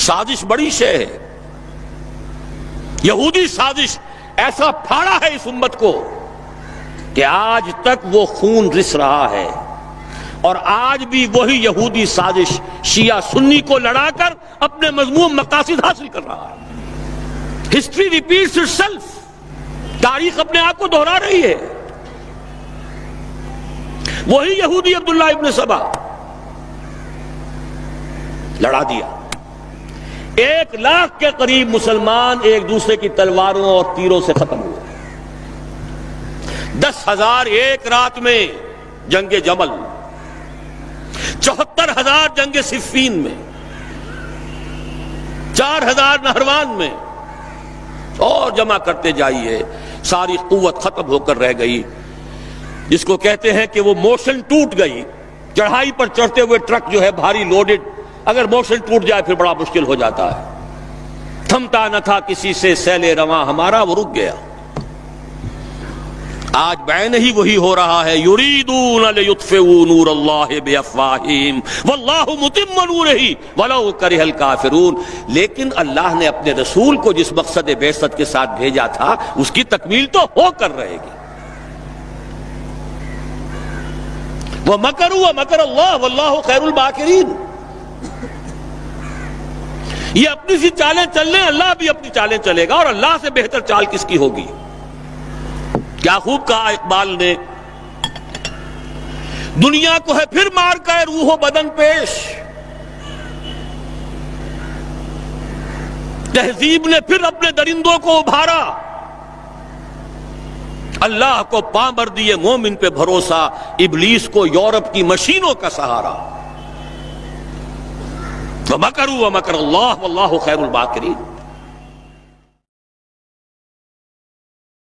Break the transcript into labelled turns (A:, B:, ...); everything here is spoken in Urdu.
A: سازش بڑی شے ہے. یہودی سازش ایسا پھاڑا ہے اس امت کو کہ آج تک وہ خون رس رہا ہے، اور آج بھی وہی یہودی سازش شیعہ سنی کو لڑا کر اپنے مذموم مقاصد حاصل کر رہا ہے. History repeats it self. تاریخ اپنے آپ کو دہرا رہی ہے. وہی یہودی عبداللہ ابن سبا لڑا دیا. 1,00,000 کے قریب مسلمان ایک دوسرے کی تلواروں اور تیروں سے ختم ہوئے. 10,000 ایک رات میں جنگ جمل، 74,000 جنگ صفین میں، 4,000 نہروان میں، اور جمع کرتے جائیے. ساری قوت ختم ہو کر رہ گئی. جس کو کہتے ہیں کہ وہ موشن ٹوٹ گئی. چڑھائی پر چڑھتے ہوئے ٹرک جو ہے بھاری لوڈڈ، اگر موشن ٹوٹ جائے پھر بڑا مشکل ہو جاتا ہے. تھمتا نہ تھا کسی سے سیل رواں ہمارا، وہ رک گیا. آج بعین ہی وہی ہو رہا ہے. یریدون لیطفئوا نور اللہ بافواہہم واللہ متم نورہ ولو کرہ الکافرون. لیکن اللہ نے اپنے رسول کو جس مقصد بعثت کے ساتھ بھیجا تھا اس کی تکمیل تو ہو کر رہے گی. وَمَكَرُوا وَمَكَرَ اللَّهُ وَاللَّهُ خَيْرُ الْمَاكِرِينَ. یہ اپنی سی چالیں چل لیں، اللہ بھی اپنی چالیں چلے گا، اور اللہ سے بہتر چال کس کی ہوگی. کیا خوب کہا اقبال نے، دنیا کو ہے پھر مار کا روح و بدن پیش، تہذیب نے پھر اپنے درندوں کو ابھارا، اللہ کو پامر دیے مومن پہ بھروسہ، ابلیس کو یورپ کی مشینوں کا سہارا. وَمَكَرُوا وَمَكَرَ اللَّهُ وَاللَّهُ خَيْرُ الْمَاكِرِينَ.